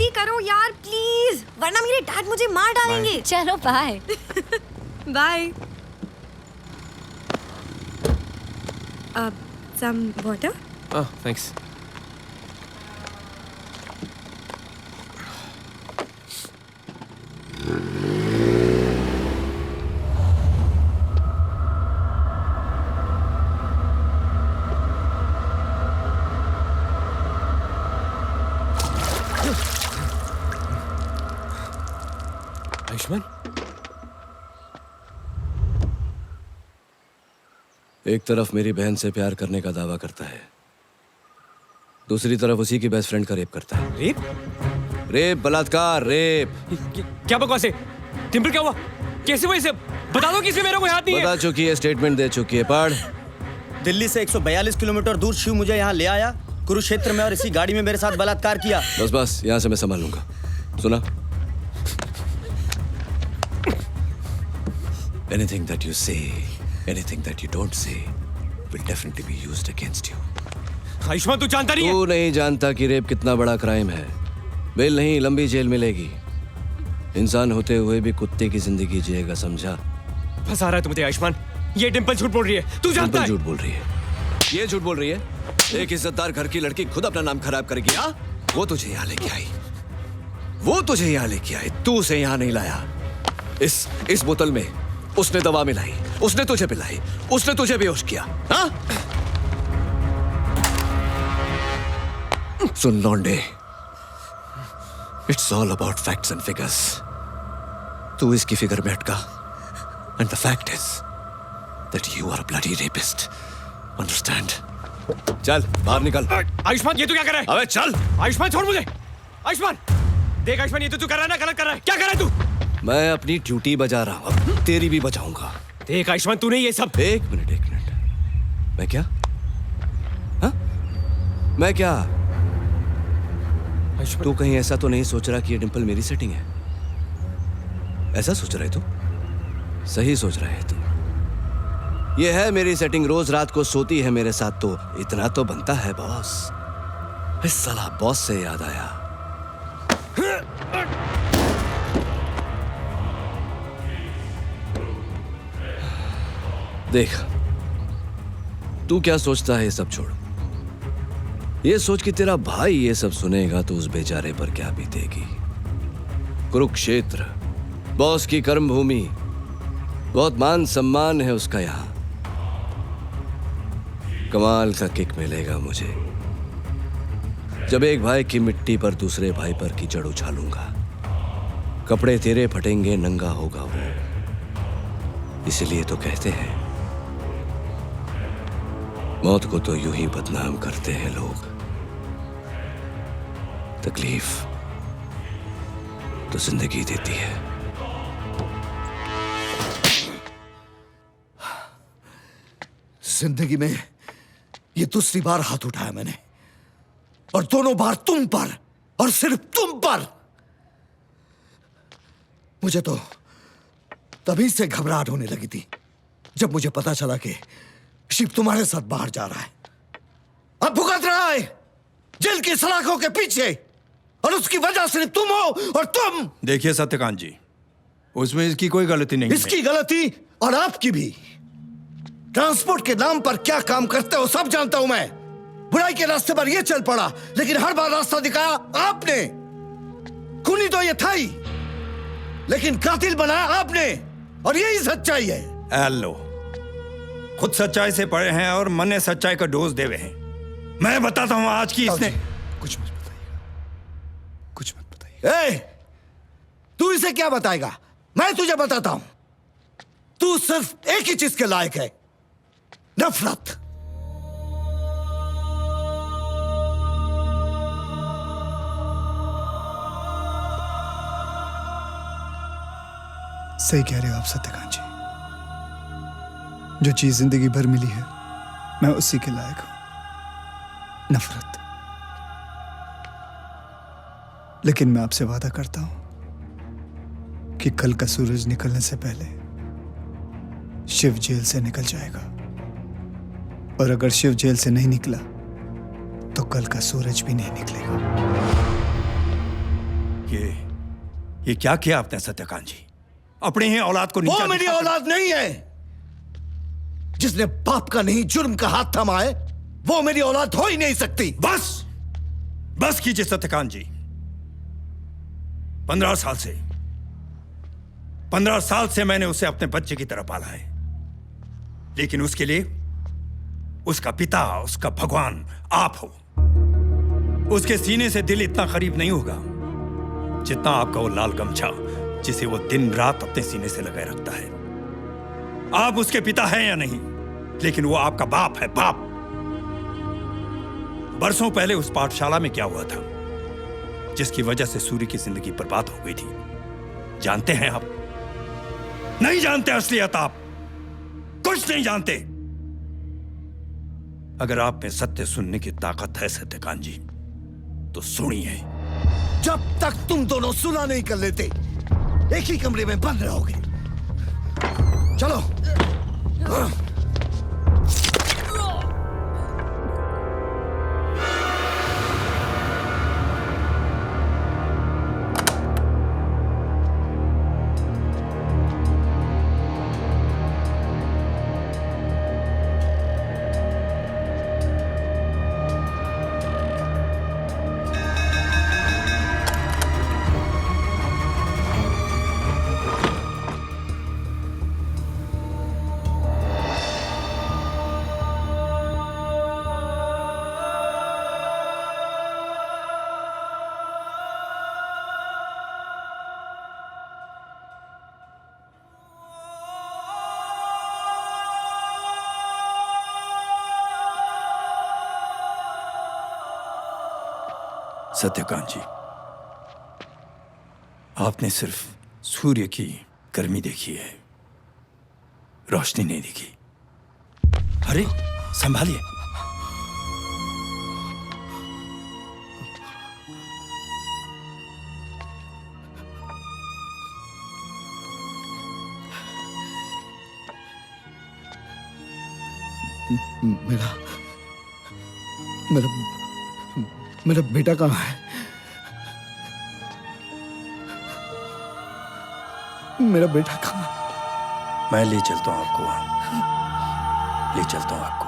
जल्दी करो यार प्लीज, वरना मेरे डैड मुझे मार डालेंगे। चलो bye. Bye. Some water? Oh, thanks. Ayushman, एक तरफ मेरी बहन से प्यार करने का दावा करता है, दूसरी तरफ उसी की बेस्ट फ्रेंड का रेप करता है। रेप? रेप, बलात्कार, रेप। क्या बकवास है? टिम्पल क्या हुआ? कैसे हुआ इसे? बता दो किसी, मेरा कोई हाथ नहीं है। बता चुकी है, स्टेटमेंट दे चुकी है। पढ़। दिल्ली से 142 किलोमीटर दूर शिव मुझे यहाँ ले आया, कुरुक्षेत्र में, और इसी गाड़ी में मेरे साथ बलात्कार किया। बस बस, यहाँ से मैं संभाल लूंगा। सुना? Anything that you say, anything that you don't say, will definitely be used against you. Ayushman, तू जानता नहीं है? तू नहीं जानता कि रेप कितना बड़ा क्राइम है। बेल नहीं, लंबी जेल मिलेगी। इंसान होते हुए भी कुत्ते की जिंदगी जिएगा, समझा? फंसा रहा है तू मुझे आयुष्मान। ये डिंपल झूठ बोल रही है, तू जानता है? झूठ बोल रही है। ये झूठ बोल रही है। एक इज्जतदार घर की लड़की खुद अपना नाम खराब करेगी। हाँ? वो तुझे यहाँ लेके आई, वो तुझे यहाँ लेके आई, तू उसे यहाँ नहीं लाया। इस बोतल में उसने दवा मिलाई, उसने तुझे पिलाई, उसने तुझे बेहोश किया। हाँ? सुन लौंडे, it's all about facts and figures. तू इसकी फिगर में अटका, and the fact is that you are a bloody rapist. Understand? चल बाहर निकल। आयुष्मान, ये तू क्या कर रहा है? अबे चल। आयुष्मान छोड़ मुझे। आयुष्मान देख, आयुष्मान ये तो तू कर रहा है ना, गलत कर रहा है। क्या कर रहा है तू? मैं अपनी ड्यूटी बजा रहा हूँ, अब तेरी भी बजाऊंगा। देख आयुष्मान, तू नहीं ये सब। एक मिनट। मैं क्या? हाँ? मैं क्या? तू कहीं ऐसा तो नहीं सोच रहा कि ये डिंपल मेरी सेटिंग है? ऐसा सोच रहा है तू? सही सोच रहा है तू। ये है मेरी सेटिंग, रोज रात को सोती है मेरे साथ, तो इतना तो बनता है बॉस। इस साला बॉस से याद आया, देख तू क्या सोचता है, ये सब छोड़। ये सोच कि तेरा भाई ये सब सुनेगा तो उस बेचारे पर क्या बीतेगी। कुरुक्षेत्र, बॉस की कर्म भूमि, बहुत मान सम्मान है उसका यहाँ। कमाल का किक मिलेगा मुझे जब एक भाई की मिट्टी पर दूसरे भाई पर कीचड़ उछालूंगा। कपड़े तेरे फटेंगे, नंगा होगा वो। इसलिए तो कहते हैं मौत को तो यूं ही बदनाम करते हैं लोग, तकलीफ तो जिंदगी देती है। जिंदगी में ये दूसरी बार हाथ उठाया मैंने, और दोनों बार तुम पर, और सिर्फ तुम पर। मुझे तो तभी से घबराहट होने लगी थी जब मुझे पता चला कि शिव तुम्हारे साथ बाहर जा रहा है। अब भुगत रहा है जेल की सलाखों के पीछे, और उसकी वजह सिर्फ तुम हो, और तुम। देखिए सत्यकांत जी, उसमें इसकी कोई गलती नहीं है। इसकी गलती और आपकी भी। ट्रांसपोर्ट के नाम पर क्या काम करते हो सब जानता हूं मैं। बुराई के रास्ते पर यह चल पड़ा, लेकिन हर बार रास्ता दिखाया आपने। खूनी तो ये था ही, लेकिन कातिल बनाया आपने, और यही सच्चाई है। हेलो, खुद सच्चाई से पढ़े हैं और मन ने सच्चाई का डोज देवे हैं। मैं बताता हूं आज की इसने। कुछ मत बताइएगा, कुछ मत बताइएगा। तू इसे क्या बताएगा? मैं तुझे बताता हूं। तू सिर्फ एक ही चीज के लायक है, नफरत। सही कह रहे हो आप सत्यकांत जी। जो चीज जिंदगी भर मिली है, मैं उसी के लायक हूं, नफरत। लेकिन मैं आपसे वादा करता हूं कि कल का सूरज निकलने से पहले शिव जेल से निकल जाएगा, और अगर शिव जेल से नहीं निकला तो कल का सूरज भी नहीं निकलेगा। ये क्या किया आपने सत्यकांत जी? अपने ही औलाद को वो नीचा मेरी दिखाकर- औलाद नहीं है। जिसने बाप का नहीं जुर्म का हाथ थमा है, वो मेरी औलाद हो ही नहीं सकती। बस बस कीजिए सत्यकांत जी। 15 साल से मैंने उसे अपने बच्चे की तरह पाला है, लेकिन उसके लिए उसका पिता, उसका भगवान आप हो। उसके सीने से दिल इतना करीब नहीं होगा जितना आपका वो लाल गमछा जिसे वो दिन रात अपने सीने से लगाए रखता है। आप उसके पिता हैं या नहीं, लेकिन वो आपका बाप है, बाप। बरसों पहले उस पाठशाला में क्या हुआ था जिसकी वजह से सूर्य की जिंदगी बर्बाद हो गई थी, जानते हैं आप? नहीं जानते असलियत, आप कुछ नहीं जानते। अगर आप में सत्य सुनने की ताकत है सत्यकांत जी, तो सुनिए। जब तक तुम दोनों सुना नहीं कर लेते, एक ही कमरे में बंद रहोगे। चलो। सत्यकांत जी, आपने सिर्फ सूर्य की गर्मी देखी है, रोशनी नहीं देखी। अरे संभालिए। मेरा मेरा मेरा बेटा कहाँ है? मेरा बेटा कहाँ है? मैं ले चलता हूं आपको वहां, ले चलता हूं आपको।